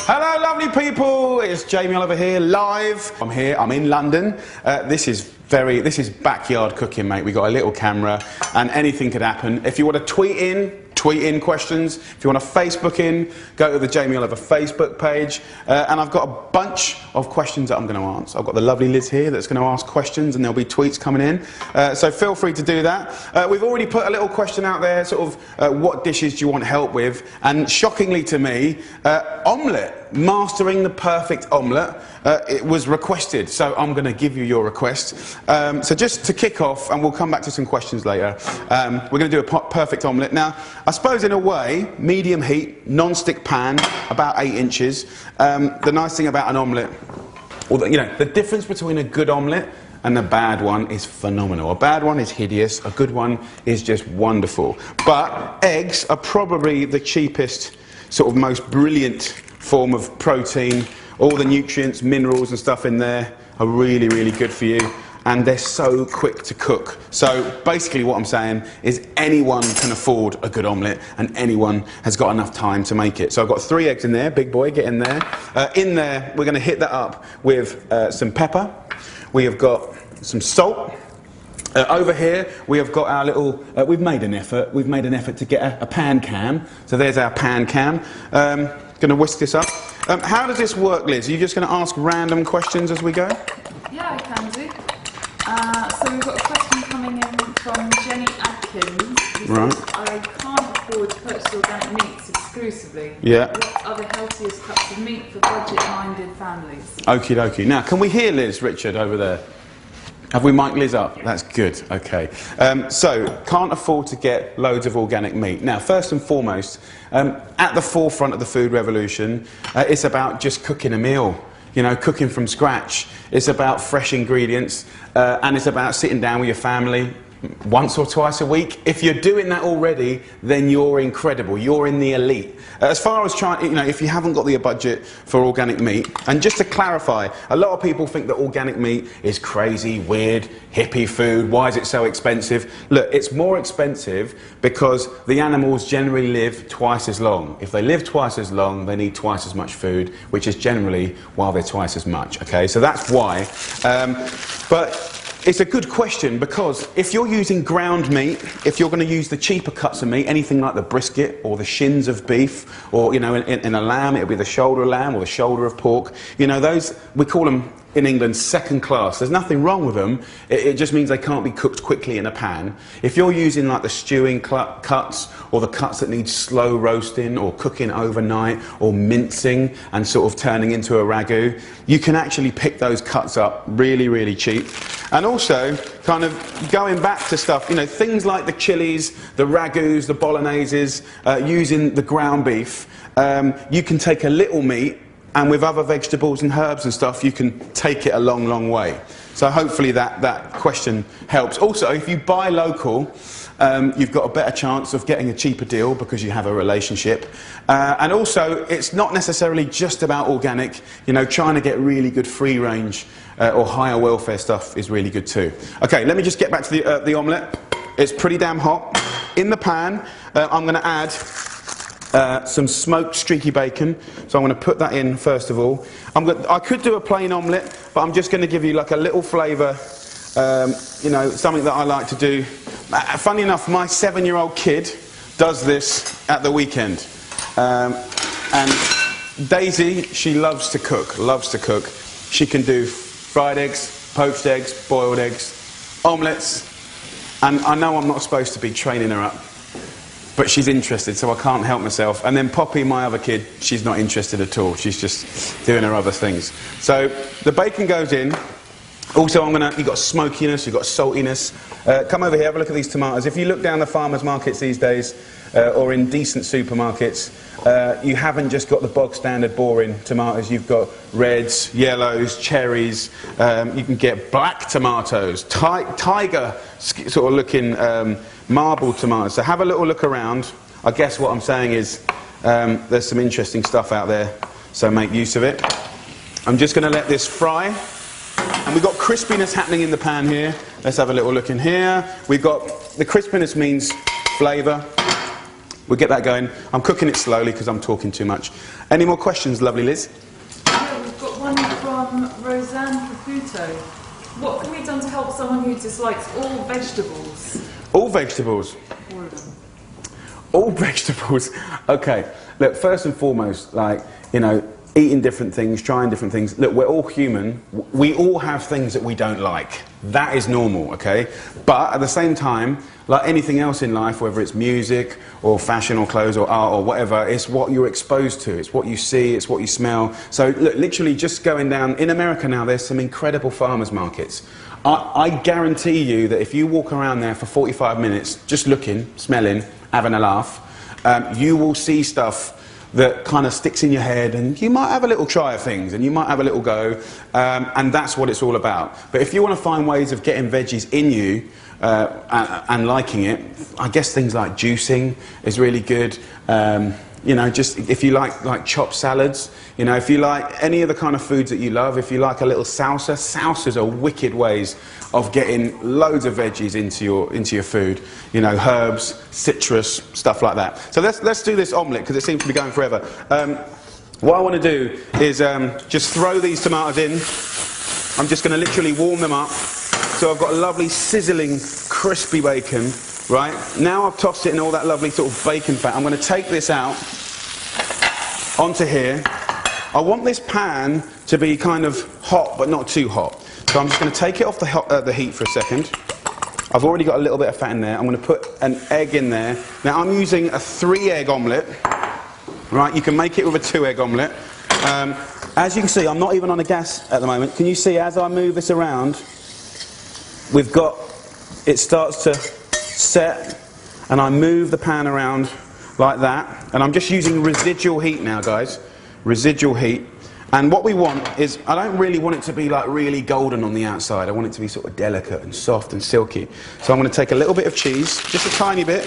Hello lovely people, it's Jamie Oliver here, live. I'm here, I'm in London. This is backyard cooking, mate. We got a little camera and anything could happen. If you want to tweet in questions. If you want to Facebook in, go to the Jamie Oliver Facebook page. And I've got a bunch of questions that I'm going to answer. I've got the lovely Liz here that's going to ask questions and there'll be tweets coming in. So feel free to do that. We've already put a little question out there, sort of what dishes do you want help with? And shockingly to me, omelette, mastering the perfect omelette, it was requested. So I'm going to give you your request. So just to kick off, and we'll come back to some questions later, we're going to do a perfect omelette. Now, I suppose in a way, medium heat, non-stick pan, about 8 inches. The nice thing about an omelette, you know, the difference between a good omelette and a bad one is phenomenal. A bad one is hideous, a good one is just wonderful. But eggs are probably the cheapest, sort of most brilliant form of protein. All the nutrients, minerals and stuff in there are really, really good for you. And they're so quick to cook. So basically what I'm saying is anyone can afford a good omelette and anyone has got enough time to make it. So I've got 3 eggs in there, big boy, get in there. In there, we're gonna hit that up with some pepper. We have got some salt. Over here, we have got our little, we've made an effort to get a pan cam. So there's our pan cam. Gonna whisk this up. How does this work, Liz? Are you just gonna ask random questions as we go? Yeah, I can do. So we've got a question coming in from Jenny Atkins. Who says, I can't afford to purchase organic meats exclusively. Yeah. What are the healthiest cuts of meat for budget-minded families? Okie dokie. Now, can we hear Liz, Richard, over there? Have we mic'd Liz up? That's good, okay. So, can't afford to get loads of organic meat. Now, first and foremost, at the forefront of the food revolution, it's about just cooking a meal. You know, cooking from scratch. It's about fresh ingredients, and it's about sitting down with your family once or twice a week. If you're doing that already, then you're incredible. You're in the elite. As far as trying, you know, if you haven't got the budget for organic meat, and just to clarify, a lot of people think that organic meat is crazy, weird, hippie food. Why is it so expensive? Look, it's more expensive because the animals generally live twice as long. If they live twice as long, they need twice as much food, which is generally why they're twice as much. Okay, so that's why. But it's a good question because if you're using ground meat, if you're going to use the cheaper cuts of meat, anything like the brisket or the shins of beef, or, you know, in a lamb, it'll be the shoulder of lamb or the shoulder of pork. You know, those, we call them in England second class. There's nothing wrong with them. It just means they can't be cooked quickly in a pan. If you're using like the stewing cuts or the cuts that need slow roasting or cooking overnight or mincing and sort of turning into a ragu, you can actually pick those cuts up really, really cheap. And also, kind of going back to stuff, you know, things like the chilies, the ragus, the bologneses, using the ground beef, you can take a little meat, and with other vegetables and herbs and stuff, you can take it a long, long way. So hopefully that question helps. Also, if you buy local, you've got a better chance of getting a cheaper deal because you have a relationship. And also, it's not necessarily just about organic. You know, trying to get really good free range or higher welfare stuff is really good too. Okay, let me just get back to the omelette. It's pretty damn hot. In the pan, I'm going to add some smoked streaky bacon, so I'm going to put that in first of all. I could do a plain omelette, but I'm just going to give you like a little flavour, you know, something that I like to do. Funny enough, my 7-year-old kid does this at the weekend, and Daisy, she loves to cook. She can do fried eggs, poached eggs, boiled eggs, omelettes, and I know I'm not supposed to be training her up, but she's interested, so I can't help myself. And then Poppy, my other kid, she's not interested at all. She's just doing her other things. So the bacon goes in. Also, you've got smokiness, you've got saltiness. Come over here, have a look at these tomatoes. If you look down the farmers' markets these days, or in decent supermarkets, you haven't just got the bog standard boring tomatoes. You've got reds, yellows, cherries. You can get black tomatoes, tiger sort of looking marble tomatoes. So have a little look around. I guess what I'm saying is there's some interesting stuff out there, so make use of it. I'm just going to let this fry. And we've got crispiness happening in the pan here. Let's have a little look in here. We've got, the crispiness means flavour. We'll get that going. I'm cooking it slowly because I'm talking too much. Any more questions, lovely Liz? Yeah, we've got one from Roseanne Caputo. What can be done to help someone who dislikes all vegetables? All vegetables? All of them. All vegetables. Okay. Look, first and foremost, like, you know, eating different things, trying different things. Look, we're all human. We all have things that we don't like. That is normal, okay? But at the same time, like anything else in life, whether it's music or fashion or clothes or art or whatever, it's what you're exposed to. It's what you see, it's what you smell. So look, literally just going down, in America now, there's some incredible farmers markets. I guarantee you that if you walk around there for 45 minutes, just looking, smelling, having a laugh, you will see stuff that kind of sticks in your head, and you might have a little try of things, and you might have a little go, and that's what it's all about. But if you want to find ways of getting veggies in you and liking it, I guess things like juicing is really good. You know, just if you like chopped salads, you know, if you like any of the kind of foods that you love, if you like a little salsa, salsas are wicked ways of getting loads of veggies into your food. You know, herbs, citrus, stuff like that. So let's do this omelette because it seems to be going forever. What I want to do is just throw these tomatoes in. I'm just going to literally warm them up. So I've got a lovely sizzling, crispy bacon. Right, now I've tossed it in all that lovely sort of bacon fat. I'm going to take this out onto here. I want this pan to be kind of hot, but not too hot. So I'm just going to take it off the heat for a second. I've already got a little bit of fat in there. I'm going to put an egg in there. Now I'm using a 3-egg omelette. Right, you can make it with a 2-egg omelette. As you can see, I'm not even on the gas at the moment. Can you see as I move this around, we've got, it starts to set, and I move the pan around like that, and I'm just using residual heat now, guys, residual heat. And what we want is, I don't really want it to be like really golden on the outside. I want it to be sort of delicate and soft and silky. So I'm going to take a little bit of cheese, just a tiny bit,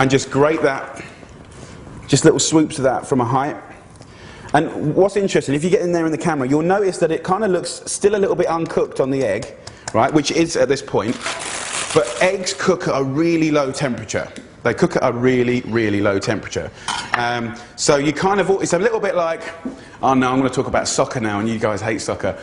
and just grate that, just little swoops of that from a height. And what's interesting, if you get in there in the camera, you'll notice that it kind of looks still a little bit uncooked on the egg, right, which is at this point. But eggs cook at a really low temperature. They cook at a really, really low temperature. So you kind of, it's a little bit like, oh no, I'm going to talk about soccer now, and you guys hate soccer.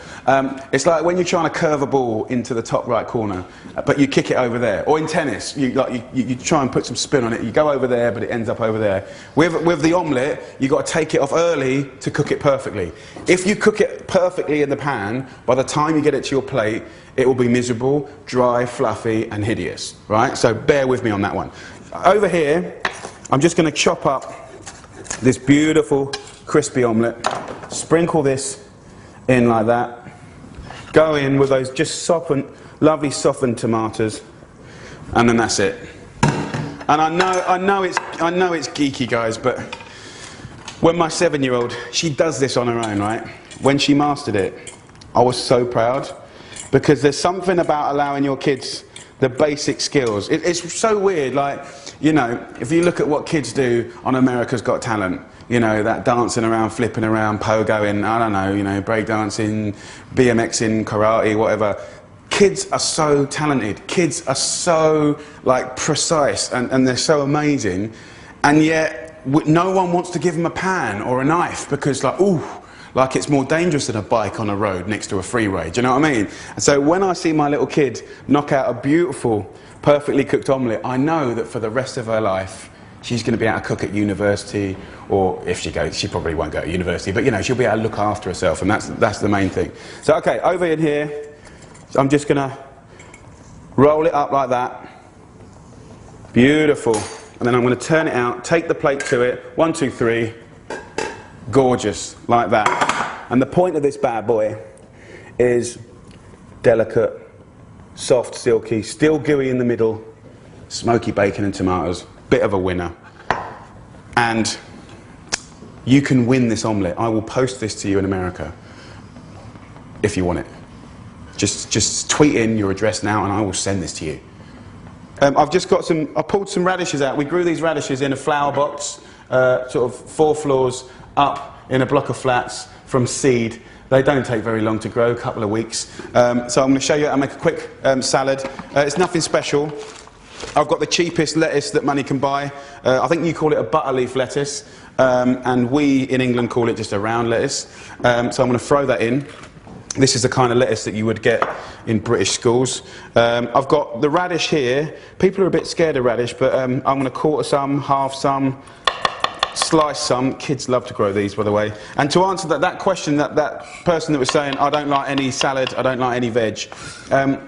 It's like when you're trying to curve a ball into the top right corner, but you kick it over there. Or in tennis, you try and put some spin on it. You go over there, but it ends up over there. With the omelette, you've got to take it off early to cook it perfectly. If you cook it perfectly in the pan, by the time you get it to your plate, it will be miserable, dry, fluffy, and hideous, right? So bear with me on that one. Over here, I'm just going to chop up this beautiful, crispy omelette, sprinkle this in like that, go in with those just softened, lovely softened tomatoes, and then that's it. And I know it's geeky, guys, but when my 7-year-old, she does this on her own, right? When she mastered it, I was so proud. Because there's something about allowing your kids the basic skills. It's so weird, like, you know, if you look at what kids do on America's Got Talent, you know, that dancing around, flipping around, pogoing, I don't know, you know, breakdancing, BMXing, karate, whatever. Kids are so talented. Kids are so, like, precise, and they're so amazing. And yet, no one wants to give them a pan or a knife because, like, ooh, like it's more dangerous than a bike on a road next to a freeway. Do you know what I mean? And so when I see my little kid knock out a beautiful, perfectly cooked omelette, I know that for the rest of her life, she's going to be able to cook at university, or if she goes, she probably won't go to university, but you know, she'll be able to look after herself, and that's the main thing. So, okay, over in here, I'm just going to roll it up like that. Beautiful. And then I'm going to turn it out, take the plate to it, 1, 2, 3. Gorgeous, like that. And the point of this bad boy is delicate, soft, silky, still gooey in the middle, smoky bacon and tomatoes, bit of a winner. And you can win this omelette. I will post this to you in America if you want it. Just tweet in your address now and I will send this to you. I've just got I pulled some radishes out. We grew these radishes in a flower box, sort of 4 floors up in a block of flats from seed. They don't take very long to grow, a couple of weeks. So I'm going to show you how to make a quick salad. It's nothing special. I've got the cheapest lettuce that money can buy. I think you call it a butter leaf lettuce, and we in England call it just a round lettuce. So I'm going to throw that in. This is the kind of lettuce that you would get in British schools. I've got the radish here. People are a bit scared of radish, but I'm going to quarter some, half some, slice some. Kids love to grow these, by the way. And to answer that question, that person that was saying, I don't like any salad, I don't like any veg.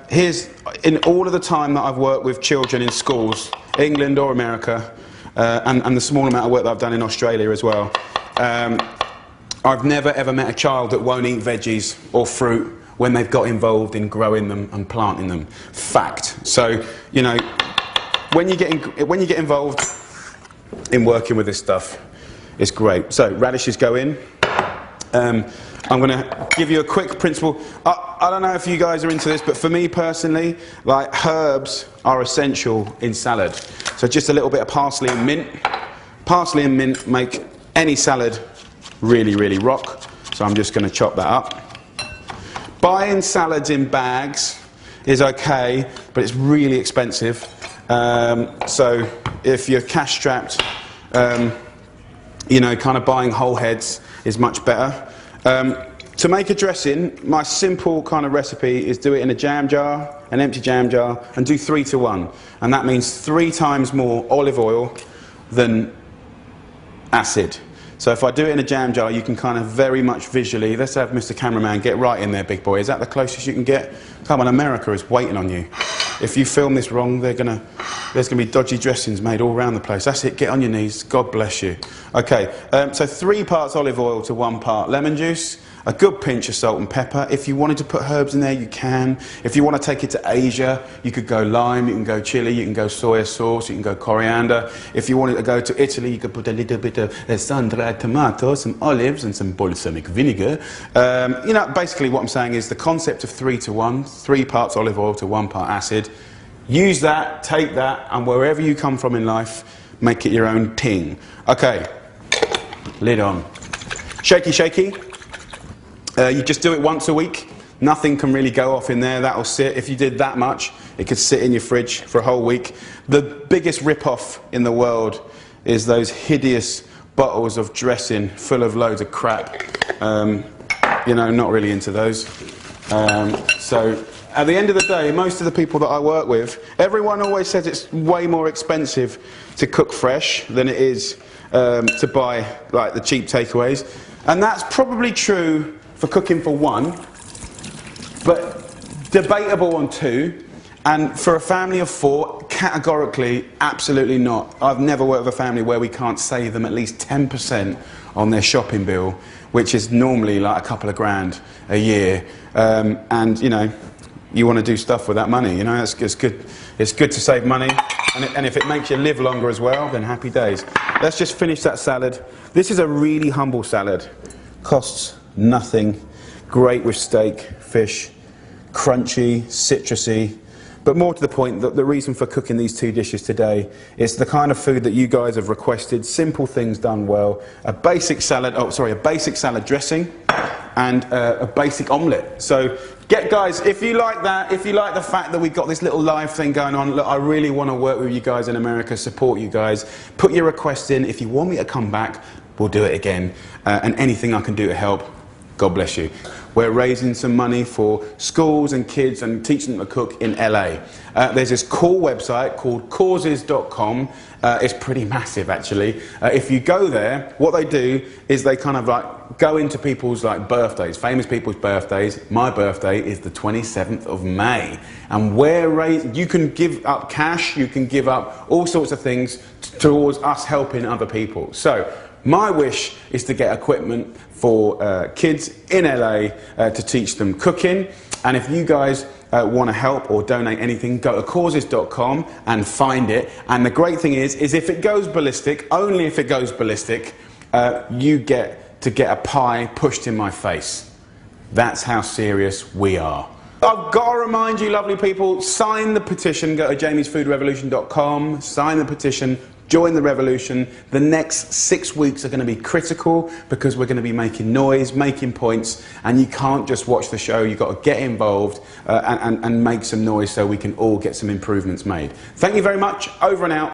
Here's, in all of the time that I've worked with children in schools, England or America, and the small amount of work that I've done in Australia as well, I've never ever met a child that won't eat veggies or fruit when they've got involved in growing them and planting them. Fact. So, you know, when you get involved in working with this stuff, it's great. So radishes go in. I'm going to give you a quick principle. I don't know if you guys are into this, but for me personally, like, herbs are essential in salad. So just a little bit of parsley and mint. Parsley and mint make any salad really, really rock. So I'm just going to chop that up. Buying salads in bags is okay, but it's really expensive. So if you're cash strapped, you know, kind of buying whole heads is much better. To make a dressing, my simple kind of recipe is do it in a jam jar, an empty jam jar, and do 3 to 1. And that means 3 times more olive oil than acid. So if I do it in a jam jar, you can kind of very much visually, let's have Mr. Cameraman get right in there, big boy. Is that the closest you can get? Come on, America is waiting on you. If you film this wrong, there's going to be dodgy dressings made all around the place. That's it, get on your knees, God bless you. Okay, so 3 parts olive oil to 1 part lemon juice, a good pinch of salt and pepper. If you wanted to put herbs in there, you can. If you want to take it to Asia, you could go lime, you can go chili, you can go soy sauce, you can go coriander. If you wanted to go to Italy, you could put a little bit of sun-dried tomato, some olives and some balsamic vinegar. You know, basically what I'm saying is the concept of 3 to 1, 3 parts olive oil to 1 part acid. Use that, take that, and wherever you come from in life, make it your own ting. Okay, lid on. Shaky, shaky. You just do it once a week. Nothing can really go off in there. That'll sit. If you did that much, it could sit in your fridge for a whole week. The biggest rip-off in the world is those hideous bottles of dressing full of loads of crap. You know, not really into those. So at the end of the day, most of the people that I work with, everyone always says it's way more expensive to cook fresh than it is to buy like the cheap takeaways. And that's probably true for cooking for 1, but debatable on 2, and for a family of 4, categorically, absolutely not. I've never worked with a family where we can't save them at least 10% on their shopping bill, which is normally like a couple of grand a year. And you know, you want to do stuff with that money. You know, it's good. It's good to save money, and if it makes you live longer as well, then happy days. Let's just finish that salad. This is a really humble salad. Costs nothing. Great with steak, fish, crunchy, citrusy. But more to the point, the reason for cooking these 2 dishes today is the kind of food that you guys have requested. Simple things done well. A basic salad dressing, and a basic omelette. So guys, if you like that, if you like the fact that we've got this little live thing going on, look, I really want to work with you guys in America, support you guys. Put your request in. If you want me to come back, we'll do it again. And anything I can do to help, God bless you. We're raising some money for schools and kids and teaching them to cook in LA. There's this cool website called causes.com. It's pretty massive, actually. If you go there, what they do is they kind of like go into people's like birthdays, famous people's birthdays. My birthday is the 27th of May. And you can give up cash, you can give up all sorts of things towards us helping other people. So my wish is to get equipment for kids in LA to teach them cooking. And if you guys want to help or donate anything, go to causes.com and find it. And the great thing is if it goes ballistic, only if it goes ballistic, you get to get a pie pushed in my face. That's how serious we are. I've got to remind you, lovely people, sign the petition. Go to jamiesfoodrevolution.com, sign the petition, Join the revolution. The next 6 weeks are going to be critical because we're going to be making noise, making points, and you can't just watch the show. You've got to get involved and make some noise so we can all get some improvements made. Thank you very much. Over and out.